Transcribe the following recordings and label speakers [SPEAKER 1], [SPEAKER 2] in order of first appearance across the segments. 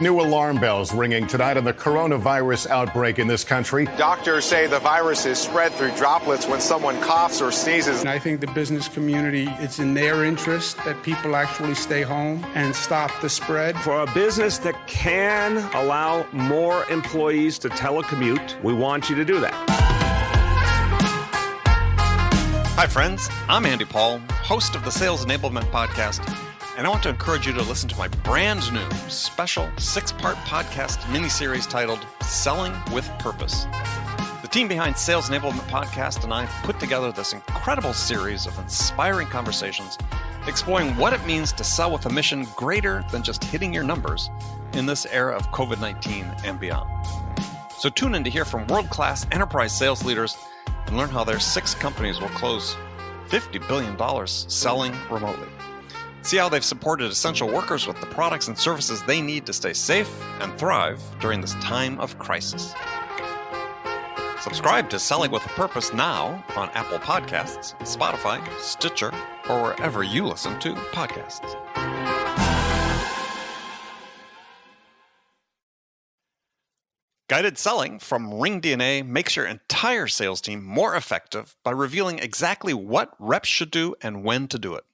[SPEAKER 1] New alarm bells ringing tonight on the coronavirus outbreak in this country.
[SPEAKER 2] Doctors say the virus is spread through droplets when someone coughs or sneezes.
[SPEAKER 3] And I think the business community, it's in their interest that people actually stay home and stop the spread.
[SPEAKER 4] For a business that can allow more employees to telecommute, we want you to do that.
[SPEAKER 5] Hi, friends. I'm Andy Paul, host of the Sales Enablement Podcast, and I want to encourage you to listen to my brand new special 6-part podcast miniseries titled Selling with Purpose. The team behind Sales Enablement Podcast and I put together this incredible series of inspiring conversations exploring what it means to sell with a mission greater than just hitting your numbers in this era of COVID-19 and beyond. So tune in to hear from world-class enterprise sales leaders and learn how their 6 companies will close $50 billion selling remotely. See how they've supported essential workers with the products and services they need to stay safe and thrive during this time of crisis. Subscribe to Selling with a Purpose now on Apple Podcasts, Spotify, Stitcher, or wherever you listen to podcasts. Guided selling from RingDNA makes your entire sales team more effective by revealing exactly what reps should do and when to do it.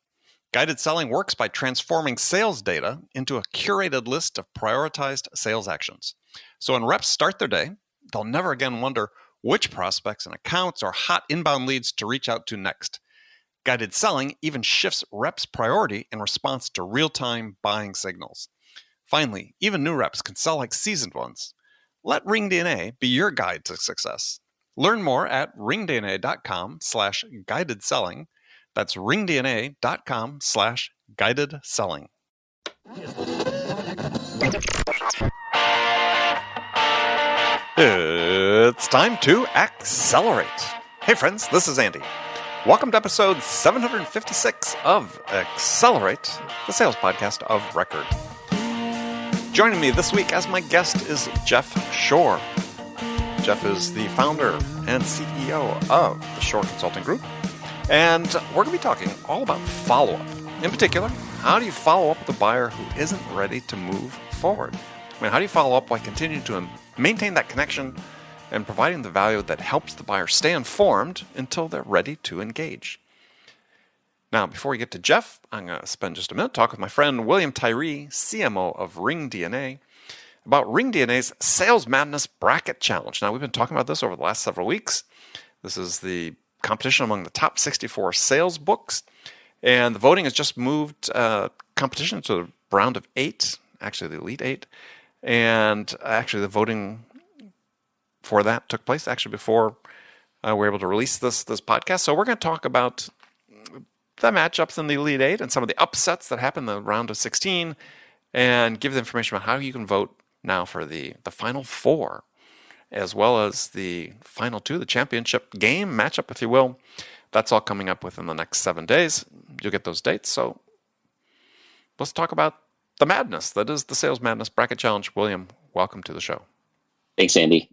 [SPEAKER 5] Guided selling works by transforming sales data into a curated list of prioritized sales actions. So when reps start their day, they'll never again wonder which prospects and accounts or hot inbound leads to reach out to next. Guided selling even shifts reps' priority in response to real-time buying signals. Finally, even new reps can sell like seasoned ones. Let RingDNA be your guide to success. Learn more at ringdna.com/guided selling. That's ringdna.com/guided selling. It's time to accelerate. Hey friends, this is Andy. Welcome to episode 756 of Accelerate, the sales podcast of record. Joining me this week as my guest is Jeff Shore. Jeff is the founder and CEO of the Shore Consulting Group. And we're going to be talking all about follow-up. In particular, how do you follow up with a buyer who isn't ready to move forward? I mean, how do you follow up while continuing to maintain that connection and providing the value that helps the buyer stay informed until they're ready to engage? Now, before we get to Jeff, I'm going to spend just a minute talking with my friend William Tyree, CMO of RingDNA, about RingDNA's Sales Madness Bracket Challenge. Now, we've been talking about this over the last several weeks. This is the competition among the top 64 sales books, and the voting has just moved competition to the round of 8, actually the Elite 8, and actually the voting for that took place actually before we were able to release this podcast. So we're going to talk about the matchups in the Elite 8 and some of the upsets that happened in the round of 16 and give the information about how you can vote now for the final 4, as well as the final 2, the championship game matchup, if you will. That's all coming up within the next 7 days. You'll get those dates. So let's talk about the madness that is the Sales Madness Bracket Challenge. William, welcome to the show.
[SPEAKER 6] Thanks, Andy.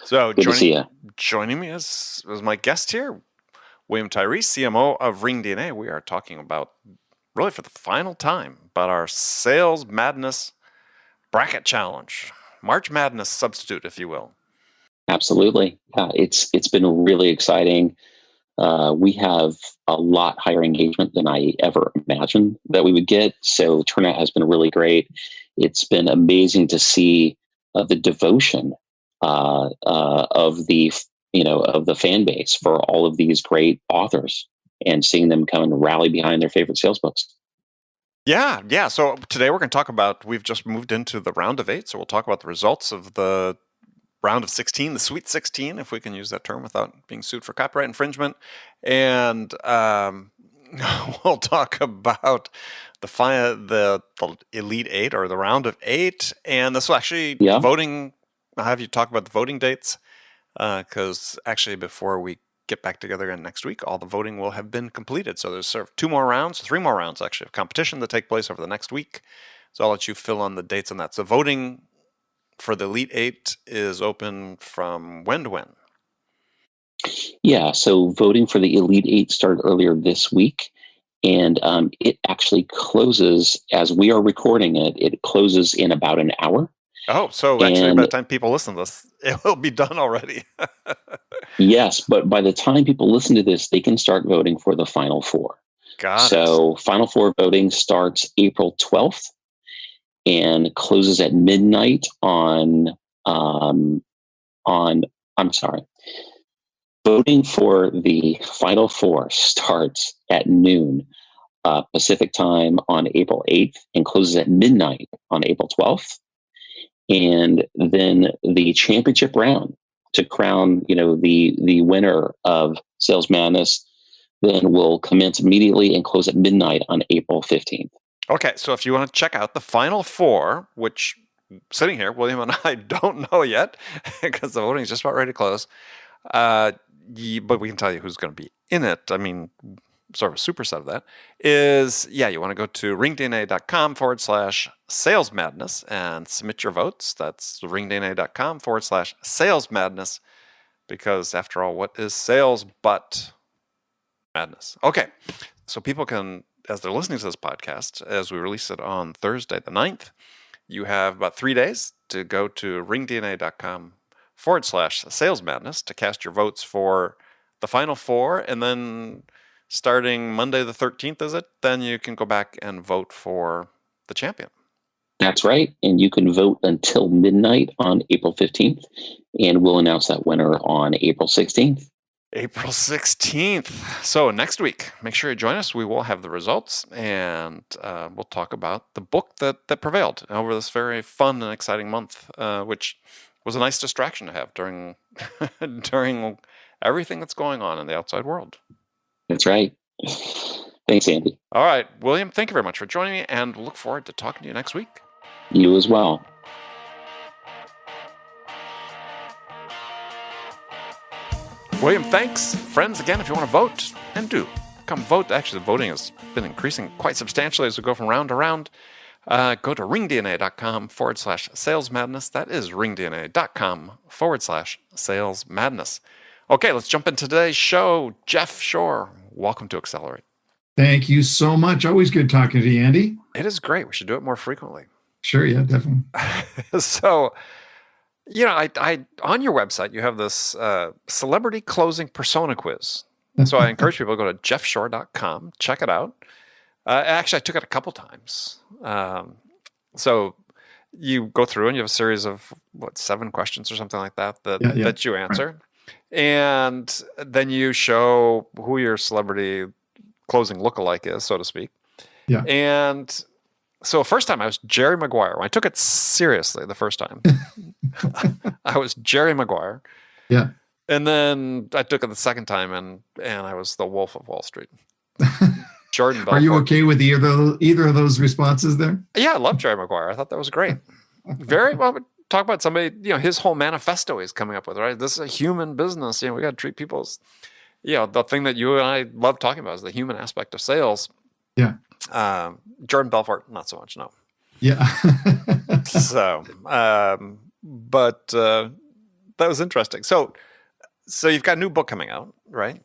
[SPEAKER 5] So
[SPEAKER 6] Good to see you.
[SPEAKER 5] Joining me as my guest here, William Tyree, CMO of RingDNA. We are talking about, really for the final time, about our Sales Madness Bracket Challenge. March Madness substitute, if you will.
[SPEAKER 6] Absolutely. Yeah, it's been really exciting. We have a lot higher engagement than I ever imagined that we would get. So the turnout has been really great. It's been amazing to see the devotion of the fan base for all of these great authors and seeing them come and rally behind their favorite sales books.
[SPEAKER 5] Yeah. So today we're going to talk about, we've just moved into the round of 8. So we'll talk about the results of the round of 16, the Sweet 16, if we can use that term without being sued for copyright infringement. And we'll talk about the Elite 8 or the round of 8. And this will actually voting. I'll have you talk about the voting dates because actually before we get back together again next week, all the voting will have been completed. So there's sort of 3 more rounds actually of competition that take place over the next week. So I'll let you fill on the dates on that. So voting for the Elite 8 is open from when to when?
[SPEAKER 6] Yeah, so voting for the Elite 8 started earlier this week, And it actually closes as we are recording it. It closes in about an hour.
[SPEAKER 5] Oh, so actually by the time people listen to this, it will be done already.
[SPEAKER 6] Yes, but by the time people listen to this, they can start voting for the Final Four. So Final Four voting starts April 12th and closes at midnight on I'm sorry. Voting for the Final Four starts at noon Pacific time on April 8th and closes at midnight on April 12th. And then the championship round to crown, the winner of Sales Madness then will commence immediately and close at midnight on April 15th.
[SPEAKER 5] Okay, so if you want to check out the Final Four, which sitting here, William and I don't know yet because the voting is just about ready to close. But we can tell you who's going to be in it. I mean, sort of a superset of that is, you want to go to ringdna.com/sales madness and submit your votes. That's ringdna.com/sales madness, because after all, what is sales but madness? Okay, so people can, as they're listening to this podcast, as we release it on Thursday the 9th, you have about 3 days to go to ringdna.com/sales madness to cast your votes for the Final Four, and then starting Monday the 13th, is it? Then you can go back and vote for the champion.
[SPEAKER 6] That's right. And you can vote until midnight on April 15th, and we'll announce that winner on April 16th.
[SPEAKER 5] April 16th. So next week, make sure you join us. We will have the results, and we'll talk about the book that prevailed over this very fun and exciting month, which was a nice distraction to have during during everything that's going on in the outside world.
[SPEAKER 6] That's right. Thanks, Andy.
[SPEAKER 5] All right, William, thank you very much for joining me, and look forward to talking to you next week.
[SPEAKER 6] You as well.
[SPEAKER 5] William, thanks. Friends, again, if you want to vote, and do come vote. Actually, the voting has been increasing quite substantially as we go from round to round. Go to ringdna.com/sales madness. That is ringdna.com/sales madness. Okay, let's jump into today's show. Jeff Shore, welcome to Accelerate.
[SPEAKER 7] Thank you so much. Always good talking to you, Andy.
[SPEAKER 5] It is great. We should do it more frequently.
[SPEAKER 7] Sure, yeah, definitely.
[SPEAKER 5] So, I on your website, you have this celebrity closing persona quiz. So I encourage people to go to jeffshore.com, check it out. Actually, I took it a couple times. So you go through and you have a series of, 7 questions or something like that that you answer. Right. And then you show who your celebrity closing lookalike is, so to speak.
[SPEAKER 7] Yeah.
[SPEAKER 5] And so first time I was Jerry Maguire. When I took it seriously the first time, I was Jerry Maguire.
[SPEAKER 7] Yeah.
[SPEAKER 5] And then I took it the second time, and I was the Wolf of Wall Street. Jordan Belfort.
[SPEAKER 7] Are you okay with either of those responses there?
[SPEAKER 5] Yeah, I love Jerry Maguire. I thought that was great. Very well. Talk about somebody, his whole manifesto he's coming up with, right? This is a human business. We got to treat people as, the thing that you and I love talking about is the human aspect of sales.
[SPEAKER 7] Yeah.
[SPEAKER 5] Jordan Belfort, not so much, no.
[SPEAKER 7] Yeah.
[SPEAKER 5] So, but that was interesting. So you've got a new book coming out, right?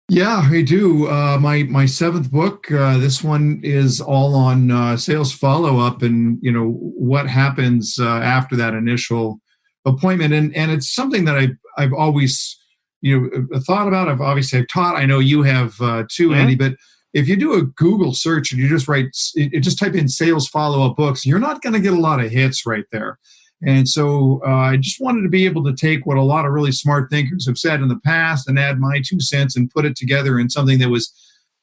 [SPEAKER 7] Yeah, I do. My 7th book. This one is all on sales follow-up and what happens after that initial appointment, and it's something that I've always thought about. I've taught. I know you have too, Andy. But if you do a Google search and you just just type in sales follow-up books, you're not going to get a lot of hits right there. And so I just wanted to be able to take what a lot of really smart thinkers have said in the past and add my 2 cents and put it together in something that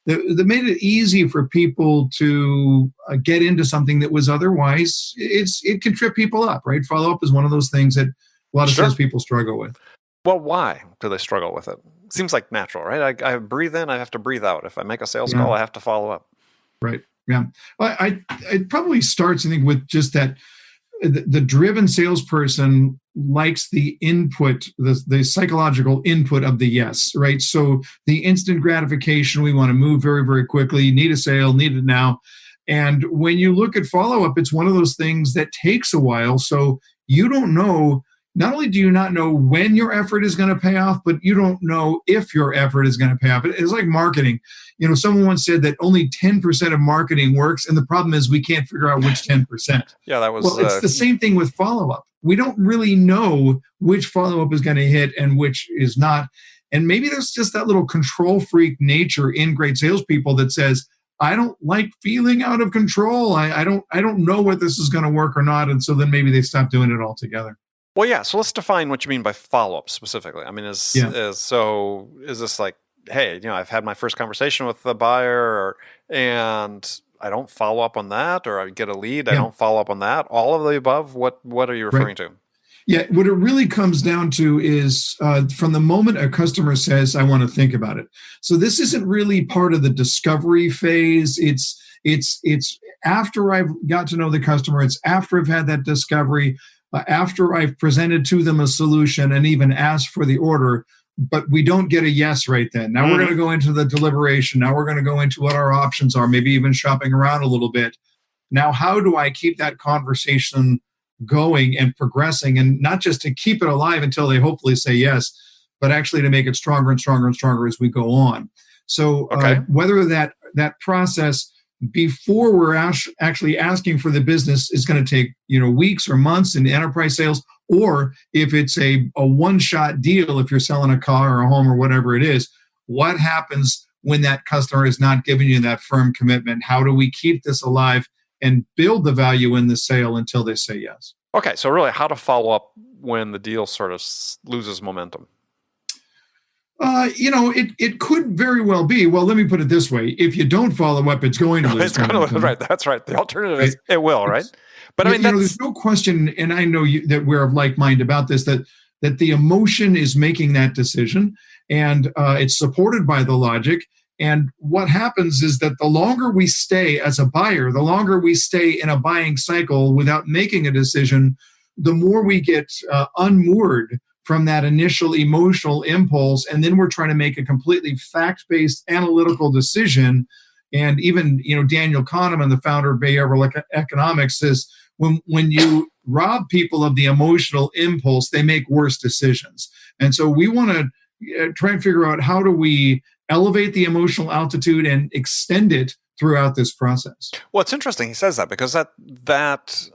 [SPEAKER 7] made it easy for people to get into something that was otherwise, it can trip people up, right? Follow-up is one of those things that a lot of salespeople struggle with.
[SPEAKER 5] Well, why do they struggle with it? Seems like natural, right? I breathe in, I have to breathe out. If I make a sales call, I have to follow up.
[SPEAKER 7] Right, yeah. It probably starts, I think, with just that the driven salesperson likes the input, the psychological input of the yes, right? So the instant gratification, we want to move very, very quickly, need a sale, need it now. And when you look at follow-up, it's one of those things that takes a while. So you don't know, not only do you not know when your effort is going to pay off, but you don't know if your effort is going to pay off. It's like marketing. Someone once said that only 10% of marketing works, and the problem is we can't figure out which 10%.
[SPEAKER 5] Yeah, that was.
[SPEAKER 7] Well, it's the same thing with follow-up. We don't really know which follow-up is going to hit and which is not. And maybe there's just that little control freak nature in great salespeople that says, I don't like feeling out of control. I don't know whether this is going to work or not. And so then maybe they stop doing it altogether.
[SPEAKER 5] Well, yeah. So let's define what you mean by follow-up specifically. I mean, is this like, hey, I've had my first conversation with the buyer, and I don't follow up on that, or I get a lead, I don't follow up on that. All of the above. What are you referring to?
[SPEAKER 7] Yeah, what it really comes down to is from the moment a customer says, I want to think about it. So this isn't really part of the discovery phase. It's after I've got to know the customer. It's after I've had that discovery, after I've presented to them a solution and even asked for the order, but we don't get a yes right then. Now we're going to go into the deliberation. Now we're going to go into what our options are, maybe even shopping around a little bit. Now, how do I keep that conversation going and progressing, and not just to keep it alive until they hopefully say yes, but actually to make it stronger and stronger and stronger as we go on. So whether that process before we're actually asking for the business is going to take weeks or months in enterprise sales, or if it's a one-shot deal, if you're selling a car or a home or whatever it is, what happens when that customer is not giving you that firm commitment? How do we keep this alive and build the value in the sale until they say yes?
[SPEAKER 5] Okay, so really how to follow up when the deal sort of loses momentum.
[SPEAKER 7] It could very well be. Well, let me put it this way. If you don't follow up, it's going to lose momentum.
[SPEAKER 5] Right, that's right. The alternative is it will, right? But I mean,
[SPEAKER 7] there's no question, and I know that we're of like mind about this, that the emotion is making that decision, and it's supported by the logic. And what happens is that the longer we stay as a buyer, the longer we stay in a buying cycle without making a decision, the more we get unmoored from that initial emotional impulse. And then we're trying to make a completely fact-based analytical decision. And even, Daniel Kahneman, the founder of behavioral economics, says when you rob people of the emotional impulse, they make worse decisions. And so we want to try and figure out, how do we elevate the emotional altitude and extend it throughout this process?
[SPEAKER 5] Well, it's interesting he says that, because that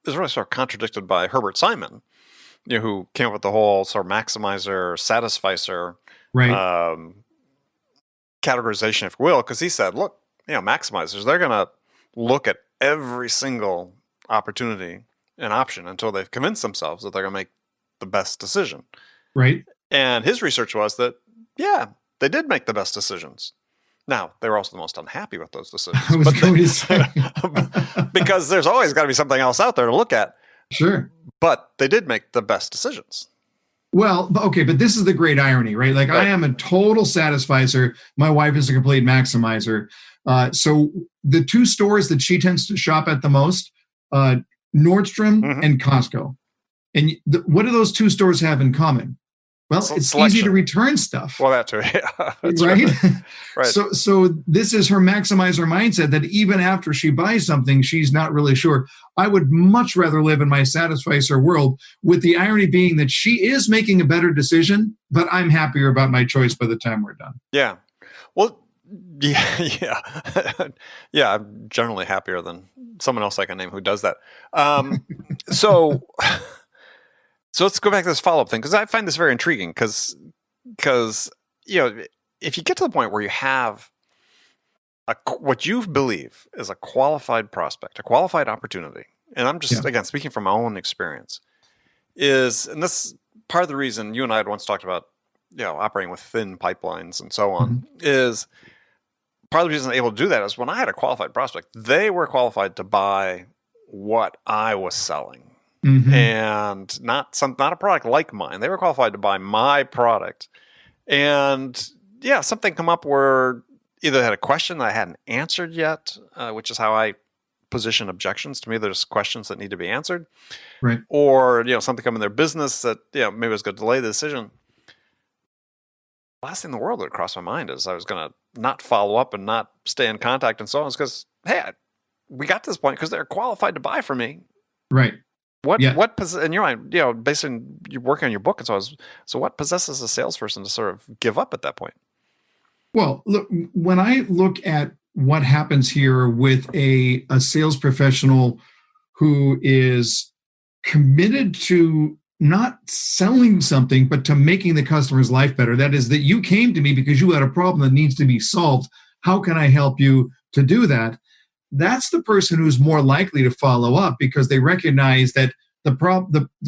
[SPEAKER 5] is really sort of contradicted by Herbert Simon, who came up with the whole sort of maximizer, satisficer categorization, if you will, because he said, look, maximizers, they're going to look at every single opportunity and option until they've convinced themselves that they're going to make the best decision.
[SPEAKER 7] Right.
[SPEAKER 5] And his research was that, they did make the best decisions. Now, they were also the most unhappy with those decisions.
[SPEAKER 7] I was going to say.
[SPEAKER 5] Because there's always got to be something else out there to look at.
[SPEAKER 7] Sure.
[SPEAKER 5] But they did make the best decisions.
[SPEAKER 7] Well, okay, but this is the great irony, right? Like, I am a total satisficer. My wife is a complete maximizer. So the two stores that she tends to shop at the most, Nordstrom and Costco. And what do those two stores have in common? Well, it's
[SPEAKER 5] selection.
[SPEAKER 7] Easy to return stuff.
[SPEAKER 5] Well, that too, yeah.
[SPEAKER 7] Right?
[SPEAKER 5] Right.
[SPEAKER 7] So this is her maximizer mindset, that even after she buys something, she's not really sure. I would much rather live in my satisficer world, with the irony being that she is making a better decision, but I'm happier about my choice by the time we're done.
[SPEAKER 5] Yeah. Well, yeah. Yeah, I'm generally happier than someone else I can name who does that. So let's go back to this follow-up thing, because I find this very intriguing, because if you get to the point where you have what you believe is a qualified prospect, a qualified opportunity, and I'm just, again, speaking from my own experience, and this part of the reason you and I had once talked about, operating with thin pipelines and so on, is part of the reason I'm able to do that is when I had a qualified prospect, they were qualified to buy what I was selling. And not a product like mine. They were qualified to buy my product. And something come up where either they had a question that I hadn't answered yet, which is how I position objections. To me, there's questions that need to be answered.
[SPEAKER 7] Right.
[SPEAKER 5] Or, something come in their business that, maybe I was going to delay the decision. Last thing in the world that crossed my mind is I was going to not follow up and not stay in contact and so on. It's because, hey, we got to this point because they're qualified to buy from me.
[SPEAKER 7] Right.
[SPEAKER 5] And you're based on you working on your book and so what possesses a salesperson to sort of give up at that point?
[SPEAKER 7] Well, look, when I look at what happens here with a sales professional who is committed to not selling something, but to making the customer's life better. That is, that you came to me because you had a problem that needs to be solved. How can I help you to do that? That's the person who's more likely to follow up because they recognize that the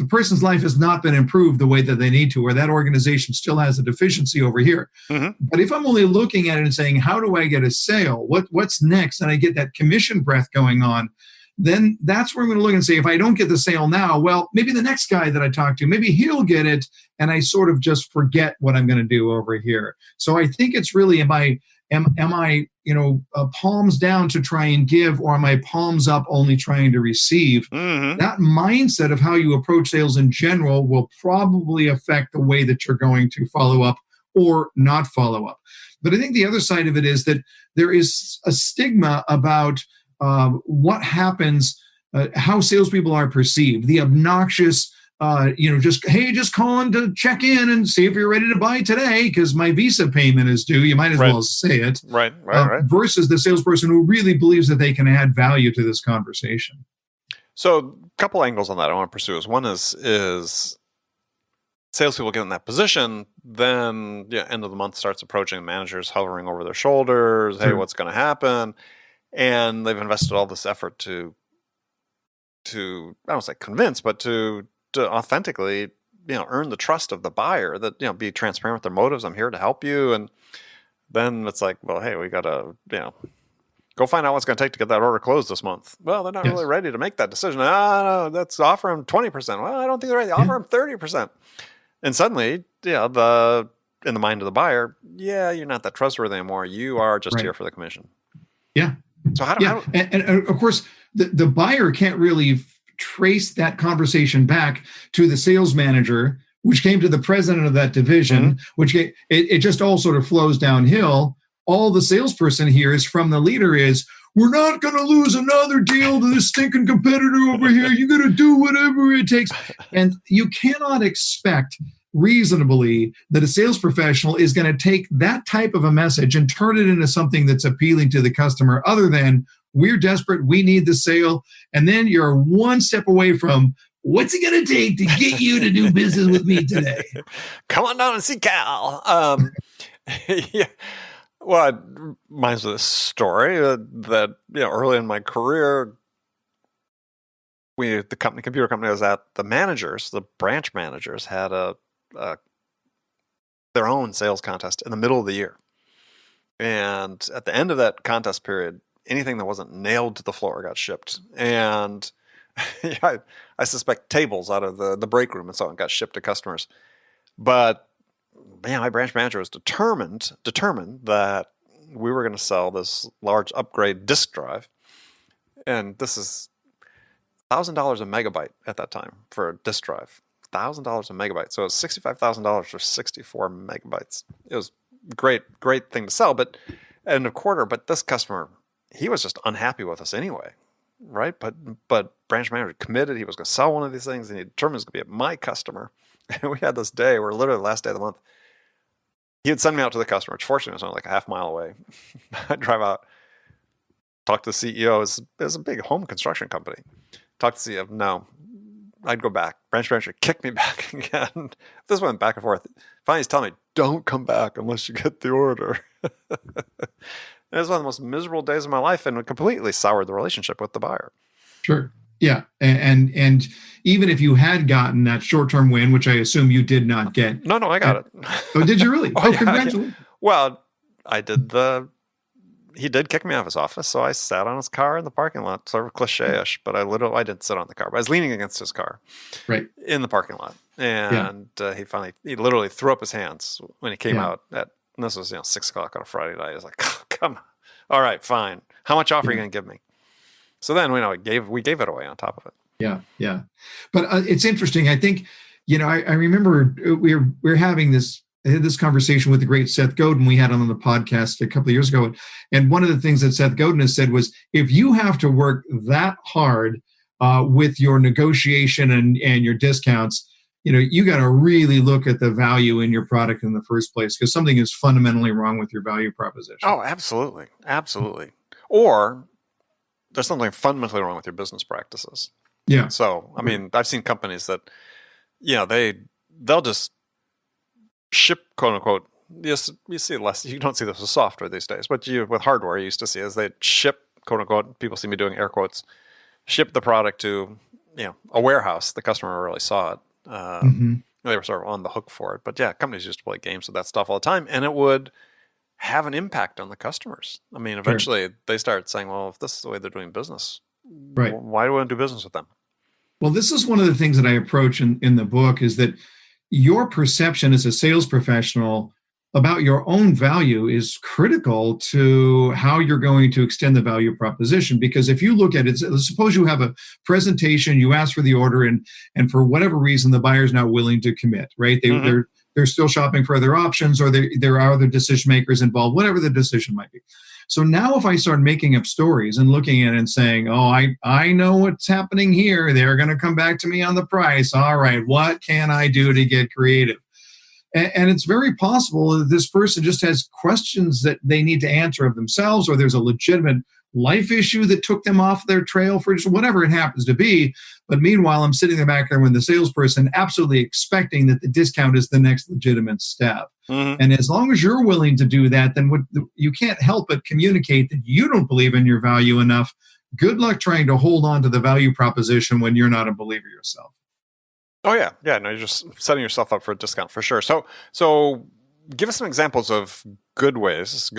[SPEAKER 7] person's life has not been improved the way that they need to, or that organization still has a deficiency over here.
[SPEAKER 5] Mm-hmm.
[SPEAKER 7] But if I'm only looking at it and saying, how do I get a sale? What's next? And I get that commission breath going on, then that's where I'm going to look and say, if I don't get the sale now, well, maybe the next guy that I talk to, maybe he'll get it. And I sort of just forget what I'm going to do over here. So I think it's really, am I palms down to try and give, or am I palms up only trying to receive?
[SPEAKER 5] Mm-hmm.
[SPEAKER 7] That mindset of how you approach sales in general will probably affect the way that you're going to follow up or not follow up. But I think the other side of it is that there is a stigma about what happens, how salespeople are perceived, the obnoxious, just calling to check in and see if you're ready to buy today because my Visa payment is due. You might as well say it.
[SPEAKER 5] Right.
[SPEAKER 7] Versus the salesperson who really believes that they can add value to this conversation.
[SPEAKER 5] So a couple angles on that I want to pursue. One is salespeople get in that position, then end of the month starts approaching, managers hovering over their shoulders. Hey, what's going to happen? And they've invested all this effort to I don't say convince, but to authentically, earn the trust of the buyer, that, be transparent with their motives. I'm here to help you. And then it's like, well, hey, we got to, go find out what's going to take to get that order closed this month. Well, they're not really ready to make that decision. No, let's offer them 20%. Well, I don't think they're ready. Offer them 30%. And suddenly, in the mind of the buyer, you're not that trustworthy anymore. You are just here for the commission.
[SPEAKER 7] Yeah.
[SPEAKER 5] So
[SPEAKER 7] and of course, the buyer can't really trace that conversation back to the sales manager, which came to the president of that division, which it just all sort of flows downhill. All the salesperson hears from the leader is, we're not going to lose another deal to this stinking competitor over here. You got to do whatever it takes. And you cannot expect reasonably that a sales professional is going to take that type of a message and turn it into something that's appealing to the customer, other than we're desperate, we need the sale. And then you're one step away from, what's it going to take to get you to do business with me today?
[SPEAKER 5] Come on down and see Cal. Yeah. Well, it reminds me of this story that early in my career, the computer company I was at, the branch managers had their own sales contest in the middle of the year. And at the end of that contest period, anything that wasn't nailed to the floor got shipped. And I suspect tables out of the break room and so on got shipped to customers. But my branch manager was determined that we were going to sell this large upgrade disk drive. And this is $1,000 a megabyte at that time for a disk drive. $1,000 a megabyte. So it was $65,000 for 64 megabytes. It was great thing to sell, but end of quarter. But this customer, he was just unhappy with us anyway, right? But branch manager committed he was going to sell one of these things, and he determined it was going to be my customer. And we had this day where literally the last day of the month, he would send me out to the customer, which fortunately was only like a half mile away. I'd drive out, talk to the CEO. It was a big home construction company. Talk to the CEO. No. I'd go back. Branch manager kicked me back again. This went back and forth. Finally, he's telling me, don't come back unless you get the order. It was one of the most miserable days of my life, and it completely soured the relationship with the buyer.
[SPEAKER 7] Sure. Yeah. And even if you had gotten that short-term win, which I assume you did not get.
[SPEAKER 5] No, I got it.
[SPEAKER 7] Oh, did you really?
[SPEAKER 5] Yeah,
[SPEAKER 7] congratulations.
[SPEAKER 5] Yeah. Well, I did he did kick me out of his office, so I sat on his car in the parking lot, sort of cliche-ish, but I didn't sit on the car, but I was leaning against his car in the parking lot. And he literally threw up his hands when he came out and this was 6 o'clock on a Friday night. He was like, oh, come on. All right, fine. How much off are you going to give me? So then we gave it away on top of it.
[SPEAKER 7] Yeah. But it's interesting. I think, I remember we were having this conversation with the great Seth Godin. We had him on the podcast a couple of years ago. And one of the things that Seth Godin has said was, if you have to work that hard with your negotiation and your discounts, you got to really look at the value in your product in the first place, because something is fundamentally wrong with your value proposition.
[SPEAKER 5] Oh, absolutely. Absolutely. Or there's something fundamentally wrong with your business practices.
[SPEAKER 7] Yeah.
[SPEAKER 5] So, I mean, I've seen companies that, they'll just ship, quote unquote, yes, you see less, you don't see this with software these days, but with hardware, you used to see as they ship, quote unquote, people see me doing air quotes, ship the product to, a warehouse. The customer really saw it. They were sort of on the hook for it. But yeah, companies used to play games with that stuff all the time, and it would have an impact on the customers. I mean, eventually they start saying, well, if this is the way they're doing business,
[SPEAKER 7] right,
[SPEAKER 5] why do I want to do business with them?
[SPEAKER 7] Well, this is one of the things that I approach in the book, is that your perception as a sales professional about your own value is critical to how you're going to extend the value proposition. Because if you look at it, suppose you have a presentation, you ask for the order, and for whatever reason the buyer's not willing to commit, right? They're still shopping for other options, or there are other decision makers involved, whatever the decision might be. So now if I start making up stories and looking at it and saying, oh, I know what's happening here, they're going to come back to me on the price. All right, what can I do to get creative? And it's very possible that this person just has questions that they need to answer of themselves, or there's a legitimate life issue that took them off their trail for just whatever it happens to be. But meanwhile, I'm sitting in the back there with the salesperson, absolutely expecting that the discount is the next legitimate step. And as long as you're willing to do that, then you can't help but communicate that you don't believe in your value enough. Good luck trying to hold on to the value proposition when you're not a believer yourself.
[SPEAKER 5] Oh yeah. No, you're just setting yourself up for a discount for sure. So give us some examples of good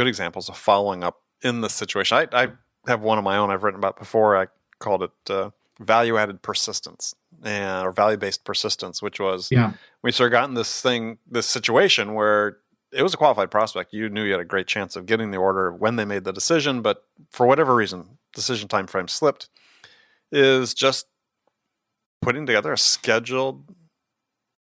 [SPEAKER 5] examples of following up in this situation. I have one of my own I've written about before. I called it value-added persistence, or value-based persistence, which was we sort of got in this situation where it was a qualified prospect. You knew you had a great chance of getting the order when they made the decision, but for whatever reason, decision time frame slipped. Is just putting together a scheduled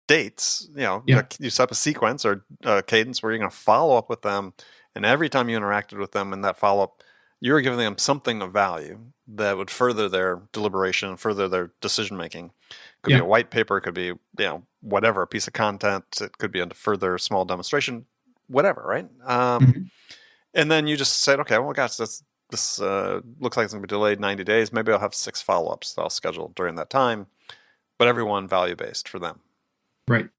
[SPEAKER 5] dates, you set up a sequence or a cadence where you're going to follow up with them. And every time you interacted with them in that follow-up, you were giving them something of value that would further their deliberation, further their decision-making. Could be a white paper, it could be, whatever, a piece of content. It could be a further small demonstration, whatever, right? And then you just said, okay, well, gosh, this looks like it's going to be delayed 90 days. Maybe I'll have 6 follow-ups that I'll schedule during that time, but everyone value-based for them.
[SPEAKER 7] Right.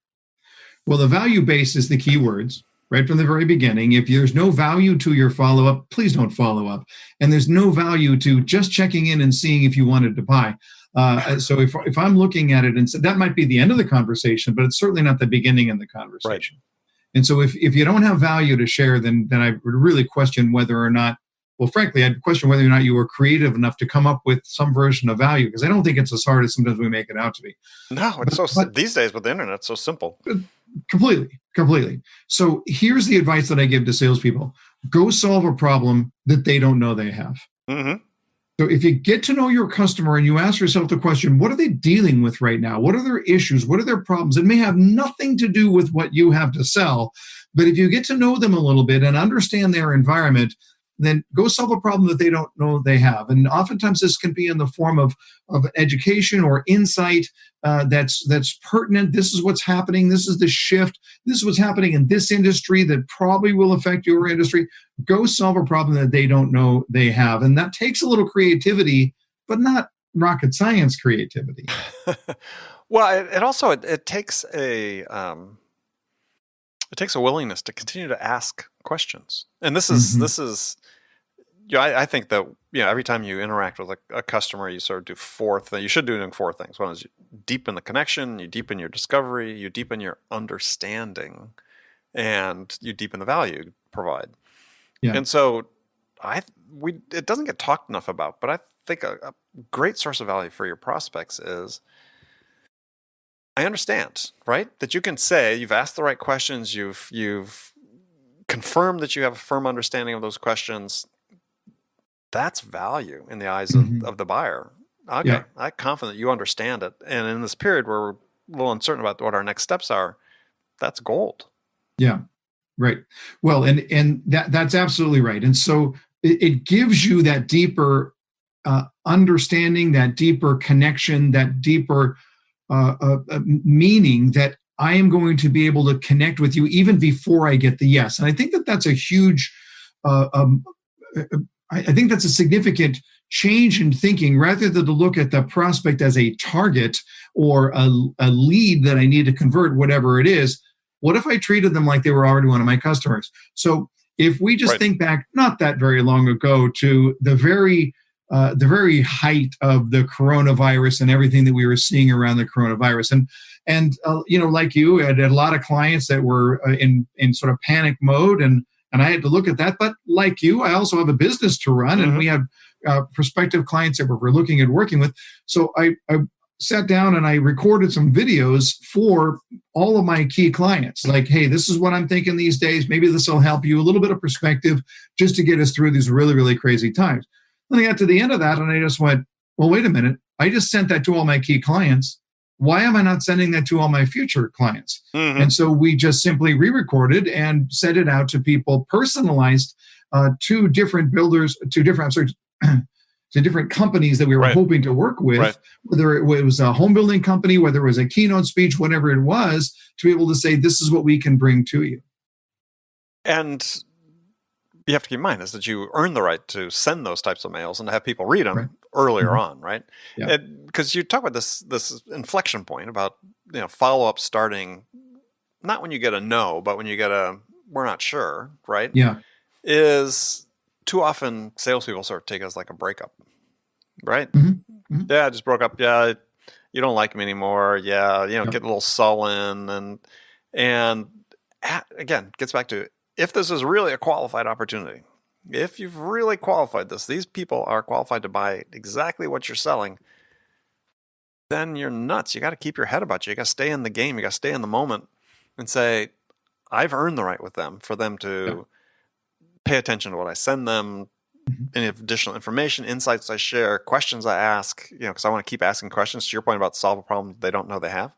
[SPEAKER 7] Well, the value-based is the key words right from the very beginning. If there's no value to your follow-up, please don't follow up. And there's no value to just checking in and seeing if you wanted to buy. So if I'm looking at it, and so that might be the end of the conversation, but it's certainly not the beginning of the conversation. Right. And so if you don't have value to share, then I would really question whether or not, well, frankly, I'd question whether or not you were creative enough to come up with some version of value, because I don't think it's as hard as sometimes we make it out to be.
[SPEAKER 5] No, it's these days with the internet, it's so simple. Completely. So here's the advice that I give to salespeople. Go solve a problem that they don't know they have. So if you get to know your customer and you ask yourself the question, what are they dealing with right now? What are their issues? What are their problems? It may have nothing to do with what you have to sell, but if you get to know them a little bit and understand their environment, then go solve a problem that they don't know they have. And oftentimes this can be in the form of education or insight that's pertinent. This is what's happening. This is the shift. This is what's happening in this industry that probably will affect your industry. Go solve a problem that they don't know they have. And that takes a little creativity, but not rocket science creativity. Well, it also takes a willingness to continue to ask questions. And this is I think that every time you interact with a customer, you sort of do 4 things. You should do doing 4 things. One is you deepen the connection, you deepen your discovery, you deepen your understanding, and you deepen the value you provide. Yeah. And so it doesn't get talked enough about, but I think a great source of value for your prospects is, I understand, right? That you can say you've asked the right questions, you've confirmed that you have a firm understanding of those questions. That's value in the eyes of the buyer. Okay, yeah. I'm confident that you understand it. And in this period where we're a little uncertain about what our next steps are, that's gold.
[SPEAKER 7] Yeah, right. Well, and that's absolutely right. And so it gives you that deeper understanding, that deeper connection, that deeper meaning that I am going to be able to connect with you even before I get the yes. And I think that that's a huge, I think that's a significant change in thinking, rather than to look at the prospect as a target or a lead that I need to convert, whatever it is. What if I treated them like they were already one of my customers? So if we just think back not that very long ago to the very height of the coronavirus and everything that we were seeing around the coronavirus, and like you, I had a lot of clients that were in sort of panic mode, and I had to look at that. But like you, I also have a business to run, and we have prospective clients that we're looking at working with. So I sat down and I recorded some videos for all of my key clients. Like, hey, this is what I'm thinking these days. Maybe this will help you, a little bit of perspective just to get us through these really, really crazy times. Then I got to the end of that and I just went, well, wait a minute. I just sent that to all my key clients. Why am I not sending that to all my future clients? And so we just simply re-recorded and sent it out to people, personalized to different builders, to different companies that we were hoping to work with, whether it was a home building company, whether it was a keynote speech, whatever it was, to be able to say, this is what we can bring to you.
[SPEAKER 5] And you have to keep in mind is that you earn the right to send those types of mails and to have people read them earlier on, right? Because you talk about this inflection point about follow-up starting not when you get a no, but when you get a we're not sure, right?
[SPEAKER 7] Yeah.
[SPEAKER 5] Is too often salespeople sort of take it as like a breakup, right? Yeah, I just broke up. Yeah, you don't like me anymore. Yeah, get a little sullen, and again, gets back to if this is really a qualified opportunity, if you've really qualified this, these people are qualified to buy exactly what you're selling, then you're nuts. You got to keep your head about you. You got to stay in the game. You got to stay in the moment and say, I've earned the right with them for them to pay attention to what I send them, any additional information, insights I share, questions I ask, because I want to keep asking questions to your point about solve a problem they don't know they have.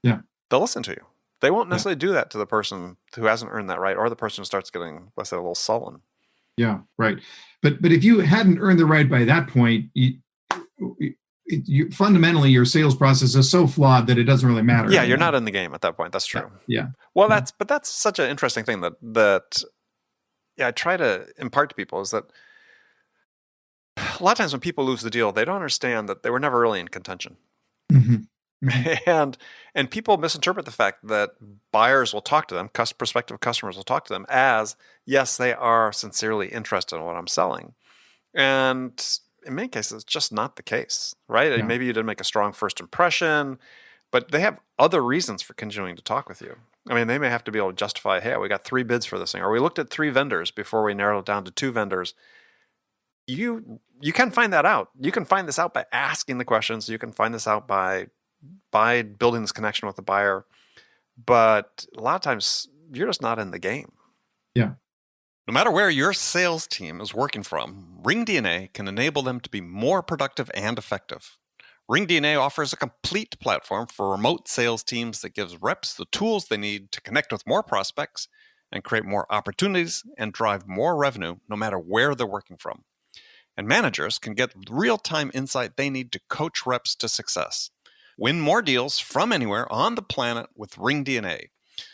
[SPEAKER 7] Yeah.
[SPEAKER 5] They'll listen to you. They won't necessarily do that to the person who hasn't earned that right, or the person who starts getting, let's say, a little sullen. Yeah,
[SPEAKER 7] right. But if you hadn't earned the right by that point, you fundamentally your sales process is so flawed that it doesn't really matter.
[SPEAKER 5] Yeah, you're not in the game at that point. That's true.
[SPEAKER 7] Yeah.
[SPEAKER 5] Well, that's such an interesting thing that I try to impart to people is that a lot of times when people lose the deal, they don't understand that they were never really in contention. And people misinterpret the fact that buyers will talk to them, prospective customers will talk to them as, yes, they are sincerely interested in what I'm selling. And in many cases, it's just not the case, right? Yeah. Maybe you didn't make a strong first impression, but they have other reasons for continuing to talk with you. I mean, they may have to be able to justify, hey, we got 3 bids for this thing, or we looked at 3 vendors before we narrowed it down to 2 vendors. You can find that out. You can find this out by asking the questions. You can find this out by building this connection with the buyer. But a lot of times, you're just not in the game.
[SPEAKER 7] Yeah.
[SPEAKER 5] No matter where your sales team is working from, RingDNA can enable them to be more productive and effective. RingDNA offers a complete platform for remote sales teams that gives reps the tools they need to connect with more prospects and create more opportunities and drive more revenue no matter where they're working from. And managers can get real-time insight they need to coach reps to success. Win more deals from anywhere on the planet with RingDNA.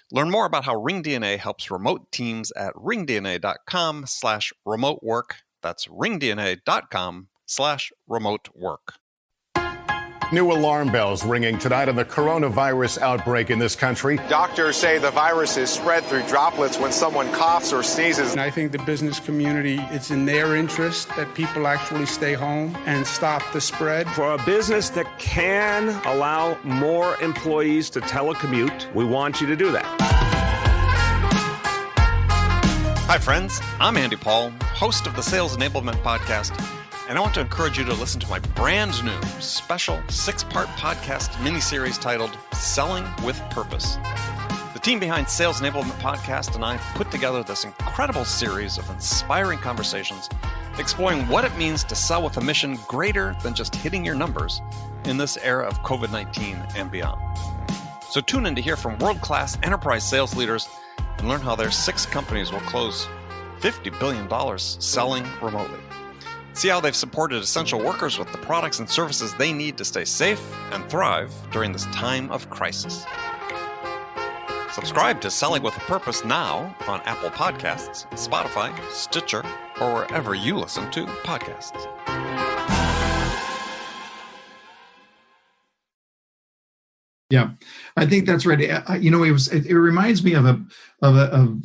[SPEAKER 5] Learn more about how RingDNA helps remote teams at ringdna.com/remote work. That's ringdna.com/remote work.
[SPEAKER 1] New alarm bells ringing tonight on the coronavirus outbreak in this country.
[SPEAKER 2] Doctors say the virus is spread through droplets when someone coughs or sneezes.
[SPEAKER 3] And I think the business community, it's in their interest that people actually stay home and stop the spread.
[SPEAKER 4] For a business that can allow more employees to telecommute, we want you to do that.
[SPEAKER 5] Hi, friends. I'm Andy Paul, host of the Sales Enablement Podcast. And I want to encourage you to listen to my brand new special 6-part podcast miniseries titled Selling with Purpose. The team behind Sales Enablement Podcast and I put together this incredible series of inspiring conversations exploring what it means to sell with a mission greater than just hitting your numbers in this era of COVID-19 and beyond. So tune in to hear from world-class enterprise sales leaders and learn how their 6 companies will close $50 billion selling remotely. See how they've supported essential workers with the products and services they need to stay safe and thrive during this time of crisis. Subscribe to Selling with a Purpose now on Apple Podcasts, Spotify, Stitcher, or wherever you listen to podcasts.
[SPEAKER 7] Yeah, I think that's right. It reminds me of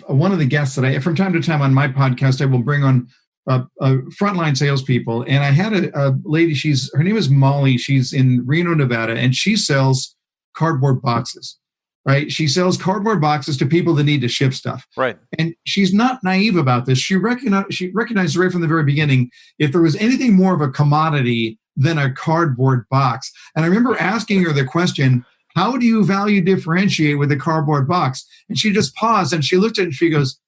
[SPEAKER 7] one of the guests that I, from time to time on my podcast, I will bring on frontline salespeople. And I had a lady, her name is Molly. She's in Reno, Nevada, and she sells cardboard boxes, right? She sells cardboard boxes to people that need to ship stuff.
[SPEAKER 5] Right.
[SPEAKER 7] And she's not naive about this. She recognized right from the very beginning, if there was anything more of a commodity than a cardboard box. And I remember asking her the question, how do you value differentiate with a cardboard box? And she just paused and she looked at it and she goes,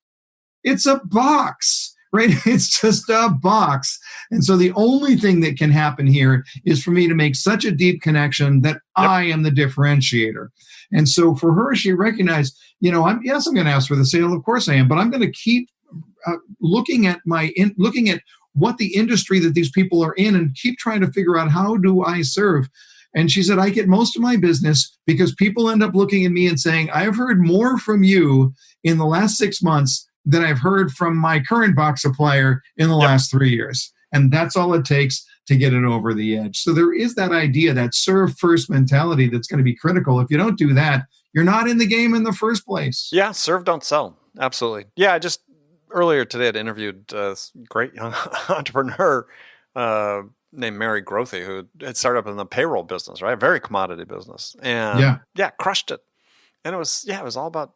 [SPEAKER 7] it's a box, right? It's just a box. And so the only thing that can happen here is for me to make such a deep connection that I am the differentiator. And so for her, she recognized, I'm going to ask for the sale. Of course I am, but I'm going to keep looking at what the industry that these people are in and keep trying to figure out how do I serve. And she said, I get most of my business because people end up looking at me and saying, I've heard more from you in the last 6 months than I've heard from my current box supplier in the last 3 years. And that's all it takes to get it over the edge. So there is that idea, that serve first mentality that's going to be critical. If you don't do that, you're not in the game in the first place.
[SPEAKER 5] Yeah, serve, don't sell. Absolutely. Yeah, I just earlier today I interviewed a great young entrepreneur named Mary Grothy, who had started up in the payroll business, right? Very commodity business. And crushed it. And it was all about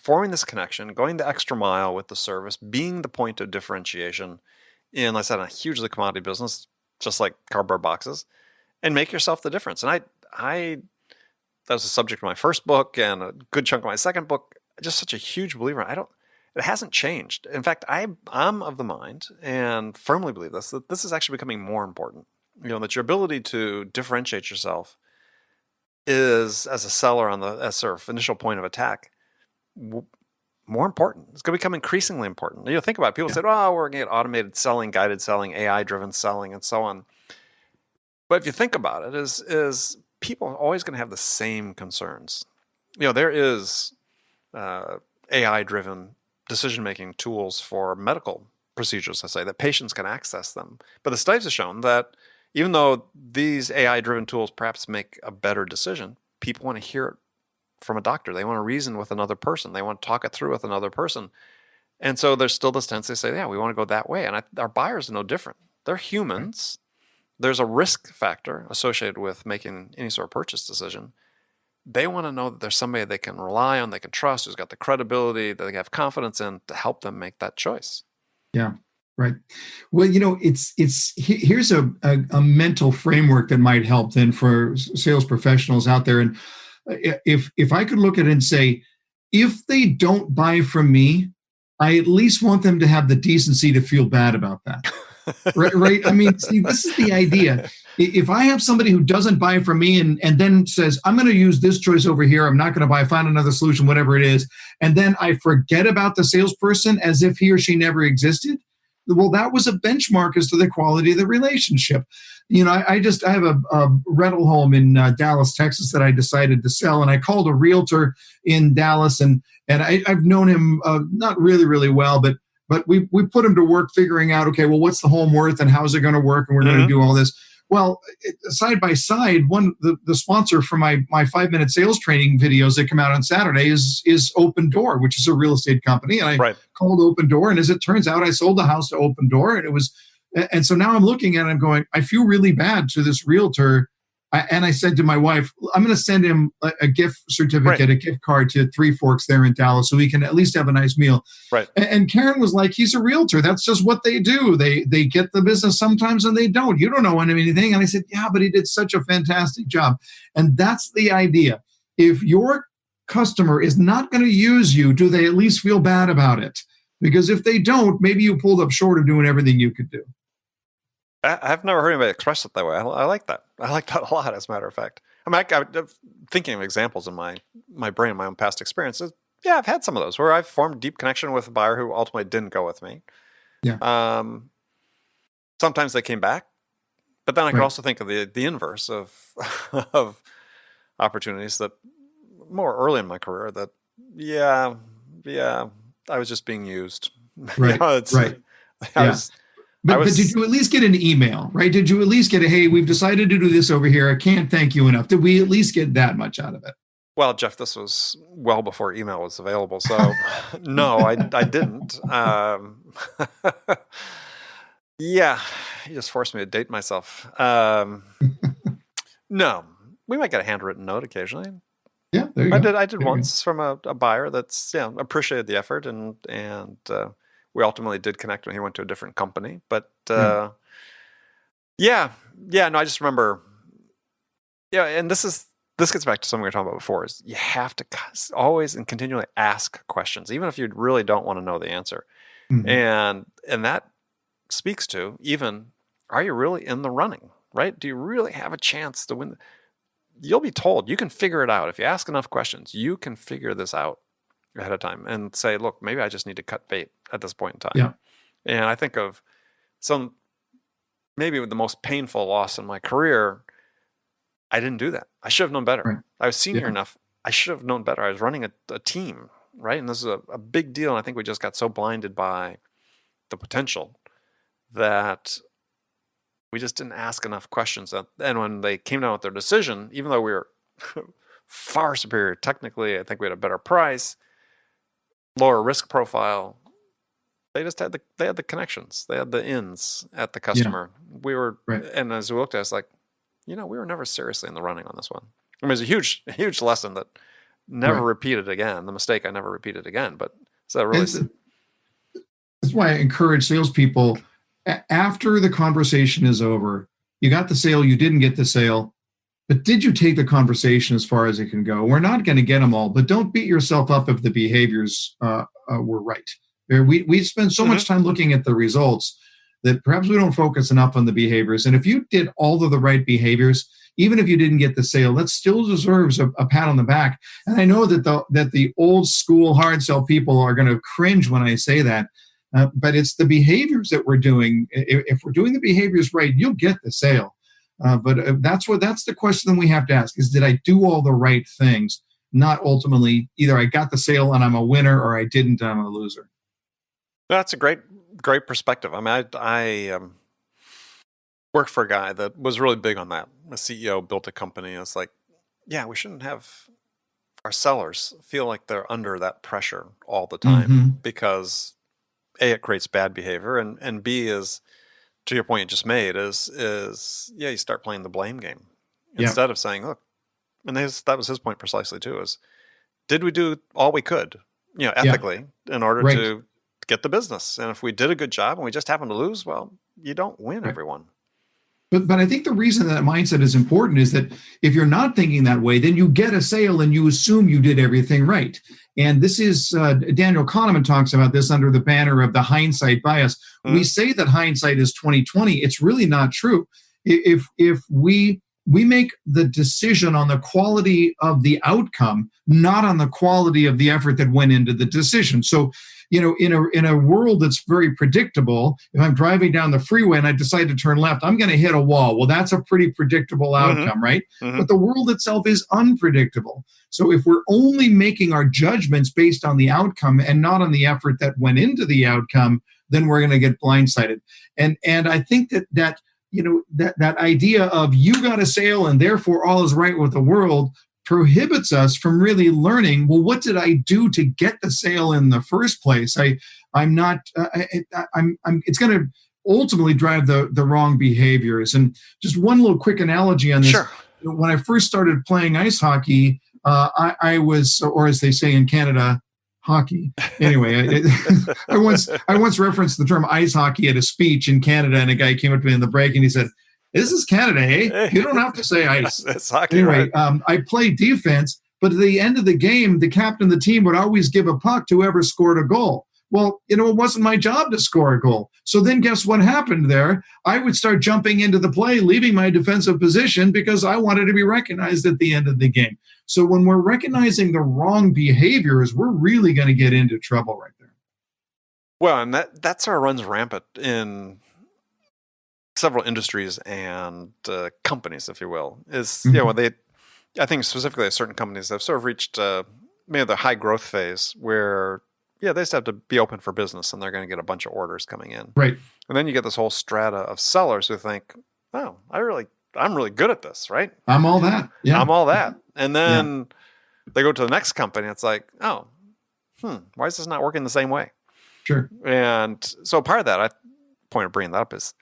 [SPEAKER 5] forming this connection, going the extra mile with the service, being the point of differentiation in, like I said, a hugely commodity business, just like cardboard boxes, and make yourself the difference. And I that was the subject of my first book and a good chunk of my second book. Just such a huge believer. It hasn't changed. In fact, I'm of the mind and firmly believe that this is actually becoming more important. That your ability to differentiate yourself is, as a seller as sort of initial point of attack, more important. It's going to become increasingly important. Think about it. People say, oh, we're going to get automated selling, guided selling, AI-driven selling, and so on. But if you think about it, is people are always going to have the same concerns. There is AI-driven decision-making tools for medical procedures, let's say, that patients can access them. But the studies have shown that even though these AI-driven tools perhaps make a better decision, people want to hear it from a doctor. They want to reason with another person. They want to talk it through with another person. And so there's still this tendency to say, yeah, we want to go that way. And our buyers are no different. They're humans. There's a risk factor associated with making any sort of purchase decision. They want to know that there's somebody they can rely on, they can trust, who's got the credibility that they have confidence in to help them make that choice.
[SPEAKER 7] Yeah, right. Well, here's a mental framework that might help then for sales professionals out there. And if I could look at it and say, if they don't buy from me, I at least want them to have the decency to feel bad about that. Right? I mean, see, this is the idea. If I have somebody who doesn't buy from me and then says, I'm going to use this choice over here, I'm not going to find another solution, whatever it is, and then I forget about the salesperson as if he or she never existed, well, that was a benchmark as to the quality of the relationship. I have a rental home in Dallas, Texas that I decided to sell, and I called a realtor in Dallas, and I've known him not really, really well, but we put him to work figuring out, okay, well, what's the home worth and how's it going to work? And we're going to do all this. Well, side by side, the sponsor for my 5-minute sales training videos that come out on Saturday is Open Door, which is a real estate company. And I called Open Door, and as it turns out, I sold the house to Open Door, and so now I'm looking at it and going, I feel really bad to this realtor. And I said to my wife, I'm going to send him a gift certificate, a gift card to Three Forks there in Dallas so he can at least have a nice meal.
[SPEAKER 5] Right.
[SPEAKER 7] And Karen was like, he's a realtor. That's just what they do. They get the business sometimes and they don't. You don't know anything. And I said, yeah, but he did such a fantastic job. And that's the idea. If your customer is not going to use you, do they at least feel bad about it? Because if they don't, maybe you pulled up short of doing everything you could do.
[SPEAKER 5] I've never heard anybody express it that way. I like that. I like that a lot, as a matter of fact. I mean, I'm thinking of examples in my brain, my own past experiences. Yeah, I've had some of those where I've formed deep connection with a buyer who ultimately didn't go with me.
[SPEAKER 7] Yeah.
[SPEAKER 5] sometimes they came back, but then I could
[SPEAKER 7] Right.
[SPEAKER 5] also think of the inverse of of opportunities that more early in my career that yeah, I was just being used.
[SPEAKER 7] Right. Right.
[SPEAKER 5] I
[SPEAKER 7] Yeah.
[SPEAKER 5] was I
[SPEAKER 7] But did
[SPEAKER 5] was
[SPEAKER 7] you at least get an email, right? Did you at least get a, hey, we've decided to do this over here. I can't thank you enough. Did we at least get that much out of it?
[SPEAKER 5] well, Jeff, this was well before email was available, so no, I didn't. Yeah, you just forced me to date myself. No, we might get a handwritten note occasionally.
[SPEAKER 7] Yeah, there you go.
[SPEAKER 5] I did
[SPEAKER 7] There you
[SPEAKER 5] once from a buyer that's appreciated the effort and we ultimately did connect when he went to a different company. But
[SPEAKER 7] Yeah.
[SPEAKER 5] no, I just remember. Yeah, and this gets back to something we were talking about before. Is you have to always and continually ask questions, even if you really don't want to know the answer,
[SPEAKER 7] Mhm.
[SPEAKER 5] and that speaks to even, are you really in the running? Right? Do you really have a chance to win? You'll be told you can figure it out if you ask enough questions. You can figure this out ahead of time and say, look, maybe I just need to cut bait at this point in time.
[SPEAKER 7] Yeah.
[SPEAKER 5] And I think of maybe the most painful loss in my career. I didn't do that. I should have known better.
[SPEAKER 7] Right.
[SPEAKER 5] I was senior
[SPEAKER 7] Yeah.
[SPEAKER 5] enough. I should have known better. I was running a team, right? And this is a big deal. And I think we just got so blinded by the potential that we just didn't ask enough questions. And when they came down with their decision, even though we were far superior technically, I think we had a better price, lower risk profile. They just had the connections. They had the ins at the customer. We were,
[SPEAKER 7] Right.
[SPEAKER 5] and as we looked at it, it's like, we were never seriously in the running on this one. I mean, it was a huge lesson that never
[SPEAKER 7] Right.
[SPEAKER 5] repeated again. The mistake I never repeated again. But so that really,
[SPEAKER 7] That's why I encourage salespeople, after the conversation is over, you got the sale, you didn't get the sale, but did you take the conversation as far as it can go? We're not going to get them all, but don't beat yourself up if the behaviors were right. We spend so much time looking at the results that perhaps we don't focus enough on the behaviors. And if you did all of the right behaviors, even if you didn't get the sale, that still deserves a pat on the back. And I know that the old school hard sell people are going to cringe when I say that. But it's the behaviors that we're doing. If we're doing the behaviors right, you'll get the sale. But that's the question that we have to ask: is did I do all the right things? Not ultimately either I got the sale and I'm a winner, or I didn't and I'm a loser.
[SPEAKER 5] that's a great perspective. I mean, I worked for a guy that was really big on that. The CEO built a company. And it's like, yeah, we shouldn't have our sellers feel like they're under that pressure all the time because A, it creates bad behavior, and B is, to your point you just made, is you start playing the blame game instead of saying, look, and that was his point precisely too, is did we do all we could, ethically in order to get the business? And if we did a good job and we just happened to lose, well, you don't win everyone.
[SPEAKER 7] But I think the reason that mindset is important is that if you're not thinking that way, then you get a sale and you assume you did everything right. And this is, Daniel Kahneman talks about this under the banner of the hindsight bias. We say that hindsight is 20/20. It's really not true. If we make the decision on the quality of the outcome, not on the quality of the effort that went into the decision. So, in a world that's very predictable, if I'm driving down the freeway and I decide to turn left, I'm going to hit a wall. Well, that's a pretty predictable outcome, right? But the world itself is unpredictable. So if we're only making our judgments based on the outcome and not on the effort that went into the outcome, then we're going to get blindsided. And I think that idea of you got a sale and therefore all is right with the world prohibits us from really learning, well, what did I do to get the sale in the first place? It's going to ultimately drive the wrong behaviors. And just one little quick analogy on this.
[SPEAKER 5] Sure.
[SPEAKER 7] When I first started playing ice hockey, I was, or as they say in Canada, hockey. Anyway, I once referenced the term ice hockey at a speech in Canada, and a guy came up to me in the break and he said, "This is Canada, eh? You don't have to say ice."
[SPEAKER 5] It's hockey,
[SPEAKER 7] anyway,
[SPEAKER 5] right?
[SPEAKER 7] I played defense, but at the end of the game, the captain of the team would always give a puck to whoever scored a goal. Well, it wasn't my job to score a goal. So then guess what happened there? I would start jumping into the play, leaving my defensive position because I wanted to be recognized at the end of the game. So when we're recognizing the wrong behaviors, we're really going to get into trouble right there.
[SPEAKER 5] Well, and that sort of runs rampant in several industries and companies, if you will, is
[SPEAKER 7] Mhm.
[SPEAKER 5] I think specifically at certain companies that have sort of reached maybe the high growth phase where they just have to be open for business and they're going to get a bunch of orders coming in.
[SPEAKER 7] Right.
[SPEAKER 5] And then you get this whole strata of sellers who think, oh, I'm really good at this, right?
[SPEAKER 7] I'm all that. Yeah.
[SPEAKER 5] I'm all that. And
[SPEAKER 7] Yeah.
[SPEAKER 5] then they go to the next company. It's like, oh, why is this not working the same way?
[SPEAKER 7] Sure.
[SPEAKER 5] And so part of that, point of bringing that up is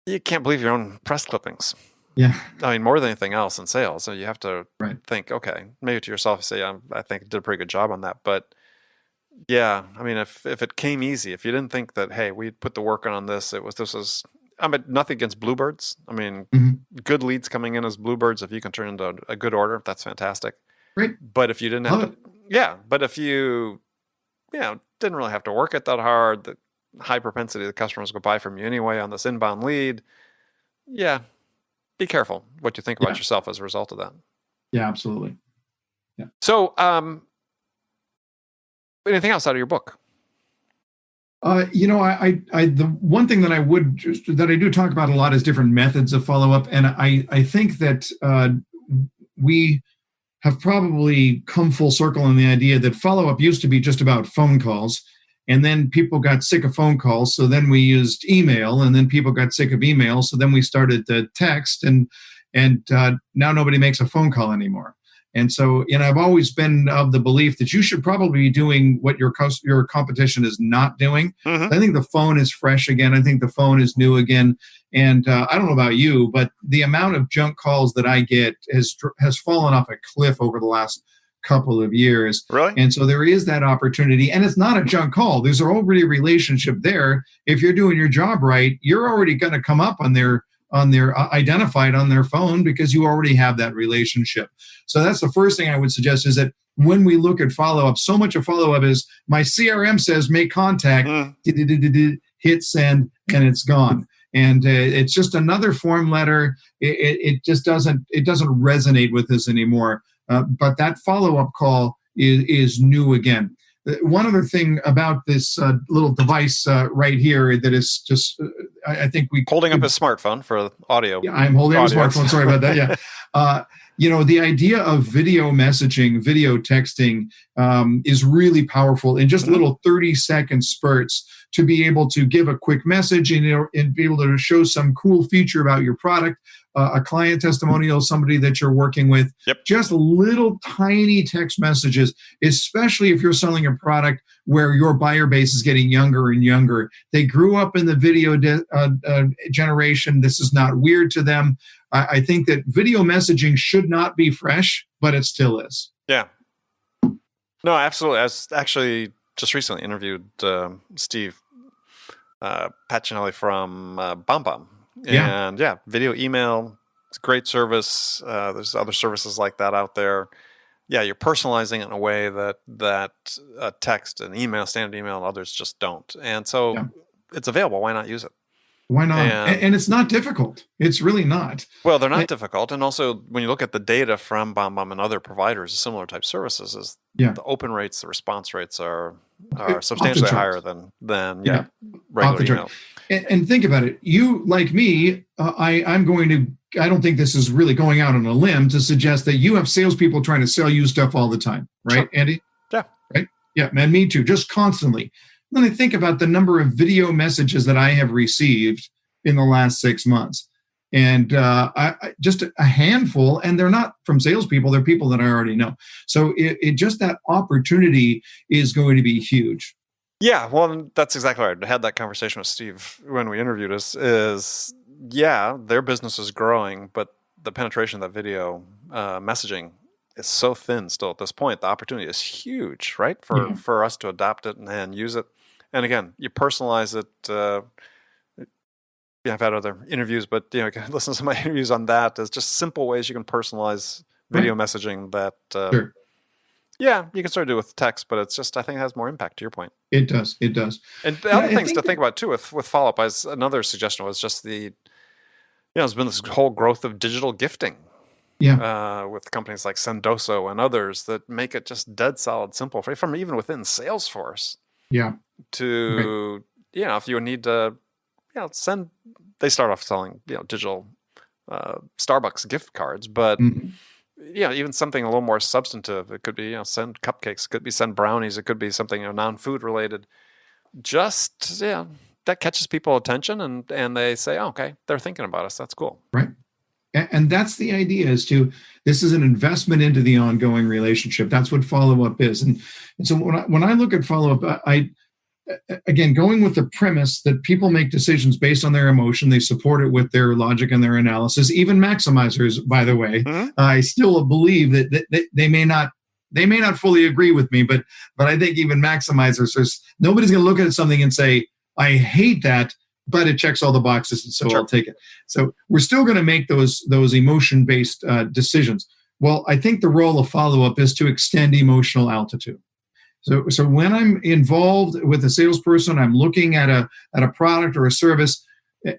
[SPEAKER 5] you can't believe your own press clippings.
[SPEAKER 7] Yeah.
[SPEAKER 5] I mean, more than anything else in sales. So you have to
[SPEAKER 7] Right.
[SPEAKER 5] think, okay, maybe to yourself, say, I think I did a pretty good job on that. But yeah, I mean, if it came easy, if you didn't think that, hey, we put the work on this, I mean, nothing against bluebirds. I mean,
[SPEAKER 7] Mhm.
[SPEAKER 5] good leads coming in as bluebirds, if you can turn into a good order, that's fantastic.
[SPEAKER 7] Great.
[SPEAKER 5] But if you didn't
[SPEAKER 7] Love
[SPEAKER 5] have to, but if you, didn't really have to work it that hard, the high propensity the customers go buy from you anyway on this inbound lead, be careful what you think about
[SPEAKER 7] Yeah.
[SPEAKER 5] yourself as a result of that.
[SPEAKER 7] Yeah, absolutely.
[SPEAKER 5] So, anything else out of your book?
[SPEAKER 7] The one thing that I do talk about a lot is different methods of follow up, and I think that we have probably come full circle in the idea that follow up used to be just about phone calls, and then people got sick of phone calls, so then we used email, and then people got sick of email, so then we started to text, and now nobody makes a phone call anymore. And so, I've always been of the belief that you should probably be doing what your competition is not doing.
[SPEAKER 5] Mm-hmm.
[SPEAKER 7] I think the phone is fresh again. I think the phone is new again. And I don't know about you, but the amount of junk calls that I get has fallen off a cliff over the last couple of years.
[SPEAKER 5] Really?
[SPEAKER 7] And so there is that opportunity. And it's not a junk call. There's already a relationship there. If you're doing your job right, you're already going to come up on their identified on their phone because you already have that relationship. So that's the first thing I would suggest is that when we look at follow-up, so much of follow-up is my CRM says make contact, hit send, and it's gone. And it's just another form letter. It just doesn't resonate with us anymore. But that follow-up call is new again. One other thing about this little device right here that is just, I think we...
[SPEAKER 5] Holding up his smartphone for audio.
[SPEAKER 7] Yeah, I'm holding up a smartphone. Sorry about that. Yeah. The idea of video messaging, video texting is really powerful in just little 30-second spurts to be able to give a quick message and be able to show some cool feature about your product, a client testimonial, somebody that you're working with.
[SPEAKER 5] Yep.
[SPEAKER 7] Just little tiny text messages, especially if you're selling a product where your buyer base is getting younger and younger. They grew up in the video generation. This is not weird to them. I think that video messaging should not be fresh, but it still is.
[SPEAKER 5] Yeah. No, absolutely. I was actually just recently interviewed Steve Pacinelli from BombBomb.
[SPEAKER 7] Yeah.
[SPEAKER 5] And video email, it's a great service. There's other services like that out there. Yeah, you're personalizing it in a way that text and email, standard email, and others just don't. And so it's available. Why not use it?
[SPEAKER 7] Why not? And it's not difficult. It's really not.
[SPEAKER 5] Well, they're not difficult. And also, when you look at the data from BombBomb and other providers of similar type services, the open rates, the response rates are substantially higher than regular email.
[SPEAKER 7] And think about it. You, like me, I don't think this is really going out on a limb to suggest that you have salespeople trying to sell you stuff all the time, right,
[SPEAKER 5] Sure.
[SPEAKER 7] Andy?
[SPEAKER 5] Yeah.
[SPEAKER 7] Right? Yeah, man, me too, just constantly. When I think about the number of video messages that I have received in the last 6 months, and I just a handful, and they're not from salespeople, they're people that I already know. So it just that opportunity is going to be huge.
[SPEAKER 5] Yeah, well, that's exactly right. I had that conversation with Steve when we interviewed us. Their business is growing, but the penetration of that video messaging is so thin still at this point. The opportunity is huge, right? For us to adopt it and use it. And again, you personalize it. I've had other interviews, but you can listen to my interviews on that. There's just simple ways you can personalize video messaging that.
[SPEAKER 7] Sure.
[SPEAKER 5] Yeah, you can sort of do with text, but it's just, I think it has more impact, to your point.
[SPEAKER 7] It does.
[SPEAKER 5] And the other things to think about too with follow-up, as another suggestion was just there's been this whole growth of digital gifting.
[SPEAKER 7] Yeah.
[SPEAKER 5] With companies like Sendoso and others that make it just dead solid simple from even within Salesforce.
[SPEAKER 7] Yeah.
[SPEAKER 5] To, if you need to, send they start off selling, digital Starbucks gift cards, but even something a little more substantive. It could be, send cupcakes, it could be send brownies, it could be something non-food related. Just that catches people's attention, and they say, oh, okay, they're thinking about us. That's cool.
[SPEAKER 7] Right. And that's the idea, this is an investment into the ongoing relationship. That's what follow-up is. And so when I look at follow-up, again, going with the premise that people make decisions based on their emotion, they support it with their logic and their analysis. Even maximizers, by the way, I still believe that they may not fully agree with me, but I think even maximizers, nobody's going to look at something and say, I hate that, but it checks all the boxes, and so I'll take it. So we're still going to make those emotion-based decisions. Well, I think the role of follow-up is to extend emotional altitude. So when I'm involved with a salesperson, I'm looking at a product or a service.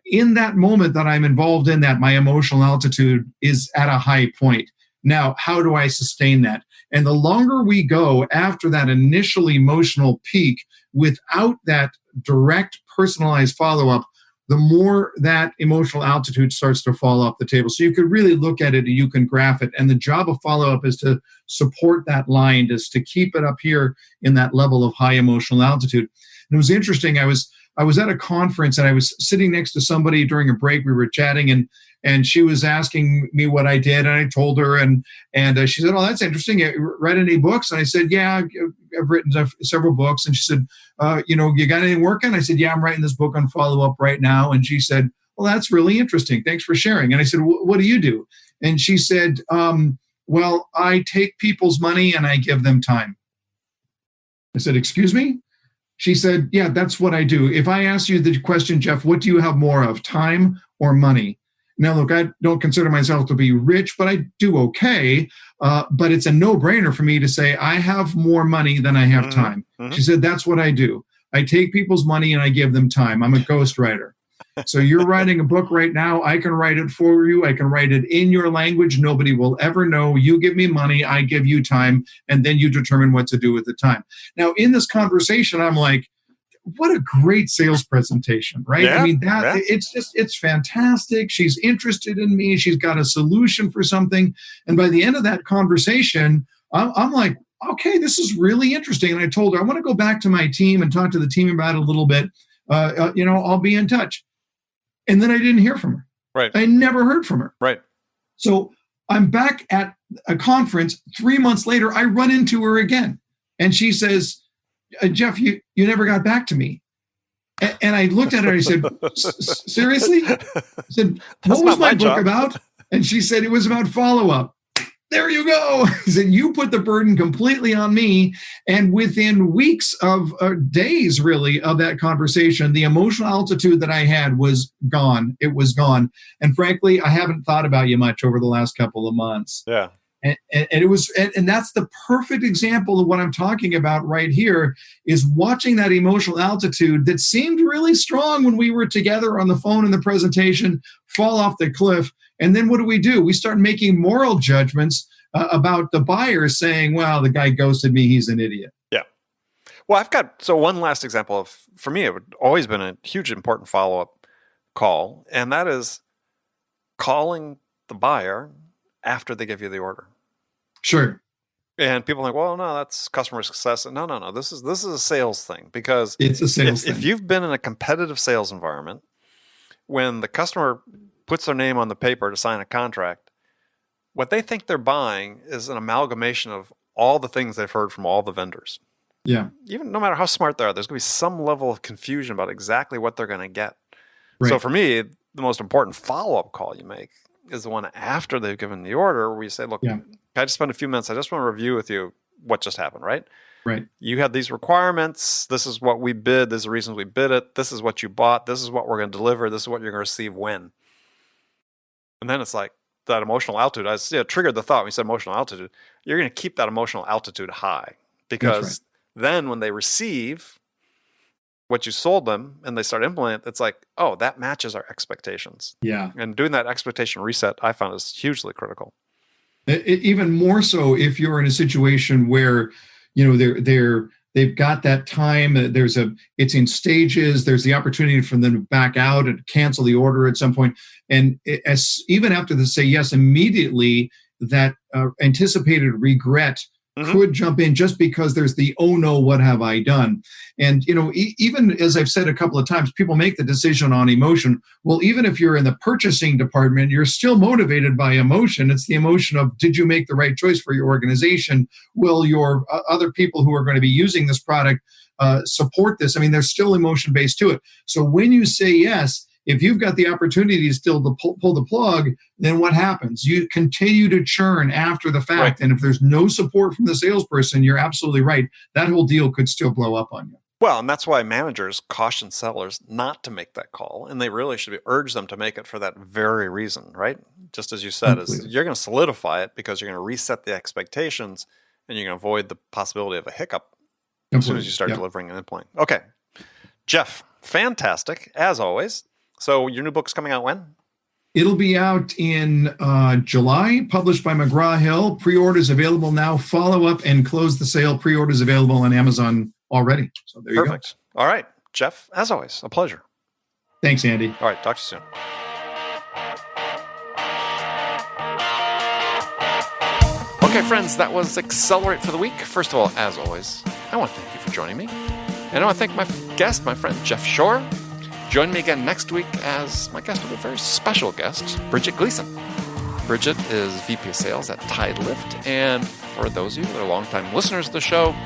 [SPEAKER 7] In that moment that I'm involved in that, my emotional altitude is at a high point. Now, how do I sustain that? And the longer we go after that initial emotional peak without that direct personalized follow-up, the more that emotional altitude starts to fall off the table. So you could really look at it and you can graph it. And the job of follow-up is to support that line, is to keep it up here in that level of high emotional altitude. And it was interesting. I was at a conference and I was sitting next to somebody during a break. We were chatting and she was asking me what I did, and I told her, and she said, "Oh, that's interesting. You read any books?" And I said, "Yeah, I've written several books." And she said, "You got anything working?" I said, "Yeah, I'm writing this book on follow-up right now." And she said, "Well, that's really interesting. Thanks for sharing." And I said, "What do you do?" And she said, "Well, I take people's money and I give them time." I said, "Excuse me?" She said, "Yeah, that's what I do. If I ask you the question, Jeff, what do you have more of, time or money?" Now, look, I don't consider myself to be rich, but I do okay. But it's a no-brainer for me to say I have more money than I have time. She said, "That's what I do. I take people's money and I give them time. I'm a ghostwriter." So you're writing a book right now. I can write it for you. I can write it in your language. Nobody will ever know. You give me money, I give you time, and then you determine what to do with the time. Now, in this conversation, I'm like, what a great sales presentation, right?
[SPEAKER 5] Yeah,
[SPEAKER 7] I mean, it's fantastic. She's interested in me. She's got a solution for something. And by the end of that conversation, I'm like, okay, this is really interesting. And I told her, I want to go back to my team and talk to the team about it a little bit. I'll be in touch. And then I didn't hear from her.
[SPEAKER 5] Right.
[SPEAKER 7] I never heard from her.
[SPEAKER 5] Right.
[SPEAKER 7] So I'm back at a conference 3 months later. I run into her again. And she says, "Jeff, you never got back to me." And I looked at her and I said, "Seriously?" I said, "What was my book about?" And she said, "It was about follow-up." There you go. He said, "You put the burden completely on me." And within weeks of days, really, of that conversation, the emotional altitude that I had was gone. It was gone. And frankly, I haven't thought about you much over the last couple of months.
[SPEAKER 5] Yeah.
[SPEAKER 7] And it was, and that's the perfect example of what I'm talking about right here, is watching that emotional altitude that seemed really strong when we were together on the phone in the presentation fall off the cliff. And then what do? We start making moral judgments about the buyer, saying, "Well, the guy ghosted me. He's an idiot."
[SPEAKER 5] Yeah. Well, I've got one last example of, for me, it would always been a huge important follow-up call, and that is calling the buyer after they give you the order.
[SPEAKER 7] Sure.
[SPEAKER 5] And people think, well, no, that's customer success. No. This is a sales thing, because
[SPEAKER 7] it's a sales thing.
[SPEAKER 5] If you've been in a competitive sales environment, when the customer puts their name on the paper to sign a contract, what they think they're buying is an amalgamation of all the things they've heard from all the vendors.
[SPEAKER 7] Yeah.
[SPEAKER 5] Even no matter how smart they are, there's going to be some level of confusion about exactly what they're going to get.
[SPEAKER 7] Right.
[SPEAKER 5] So for me, the most important follow-up call you make is the one after they've given the order, where you say, "Look,
[SPEAKER 7] Yeah.
[SPEAKER 5] I just spent a few minutes. I just want to review with you what just happened, right?
[SPEAKER 7] Right.
[SPEAKER 5] You had these requirements. This is what we bid. This is the reasons we bid it. This is what you bought. This is what we're going to deliver. This is what you're going to receive when." And then it's like that emotional altitude. I triggered the thought when you said emotional altitude. You're going to keep that emotional altitude high, because then when they receive what you sold them and they start implementing it, it's like, oh, that matches our expectations.
[SPEAKER 7] Yeah.
[SPEAKER 5] And doing that expectation reset, I found, is hugely critical.
[SPEAKER 7] Even more so if you're in a situation where, they're They've got that time. It's in stages. There's the opportunity for them to back out and cancel the order at some point. And even after they say yes immediately, that anticipated regret could jump in just because there's the, oh no, what have I done? And, even as I've said a couple of times, people make the decision on emotion. Well, even if you're in the purchasing department, you're still motivated by emotion. It's the emotion of, did you make the right choice for your organization? Will your other people who are going to be using this product support this? I mean, there's still emotion based to it. So when you say yes, if you've got the opportunity still to pull the plug, then what happens? You continue to churn after the fact.
[SPEAKER 5] Right.
[SPEAKER 7] And if there's no support from the salesperson, you're absolutely right. That whole deal could still blow up on you.
[SPEAKER 5] Well, and that's why managers caution sellers not to make that call. And they really should urge them to make it for that very reason, right? Just as you said, is you're going to solidify it because you're going to reset the expectations and you're going to avoid the possibility of a hiccup as soon as you start delivering an endpoint. Okay. Jeff, fantastic, as always. So your new book's coming out when?
[SPEAKER 7] It'll be out in July, published by McGraw-Hill. Pre-orders available now. Follow up and close the sale. Pre-orders available on Amazon already. So there you go.
[SPEAKER 5] Perfect. All right. Jeff, as always, a pleasure.
[SPEAKER 7] Thanks, Andy.
[SPEAKER 5] All right. Talk to you soon. Okay, friends, that was Accelerate for the week. First of all, as always, I want to thank you for joining me. And I want to thank my guest, my friend Jeff Shore. Join me again next week as my guest will be a very special guest, Bridget Gleason. Bridget is VP of Sales at Tide Lift. And for those of you that are longtime listeners of the show,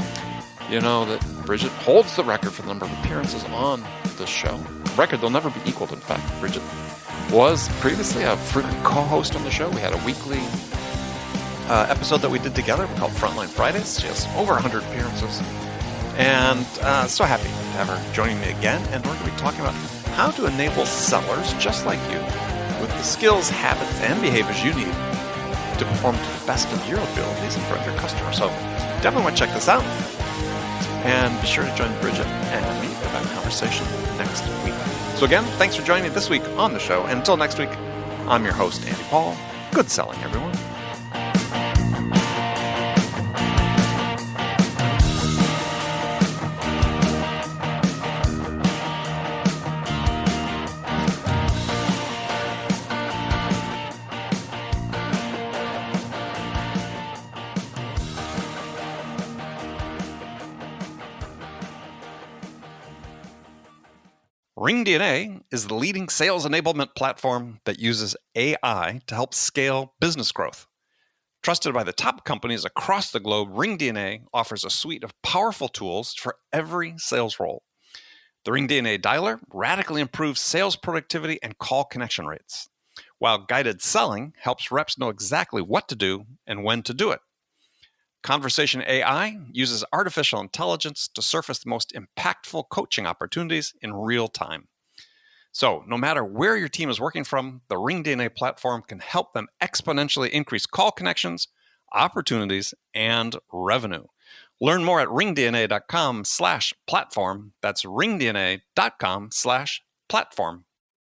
[SPEAKER 5] you know that Bridget holds the record for the number of appearances on the show. A record that'll never be equaled, in fact. Bridget was previously a frequent co-host on the show. We had a weekly episode that we did together called Frontline Fridays. She has over 100 appearances. And so happy to have her joining me again. And we're going to be talking about how to enable sellers just like you with the skills, habits, and behaviors you need to perform to the best of your abilities in front of your customers. So definitely want to check this out. And be sure to join Bridget and me for that conversation next week. So again, thanks for joining me this week on the show. And until next week, I'm your host, Andy Paul. Good selling, everyone. RingDNA is the leading sales enablement platform that uses AI to help scale business growth. Trusted by the top companies across the globe, RingDNA offers a suite of powerful tools for every sales role. The RingDNA Dialer radically improves sales productivity and call connection rates, while guided selling helps reps know exactly what to do and when to do it. Conversation AI uses artificial intelligence to surface the most impactful coaching opportunities in real time. So, no matter where your team is working from, the RingDNA platform can help them exponentially increase call connections, opportunities, and revenue. Learn more at ringdna.com/platform. That's ringdna.com/platform.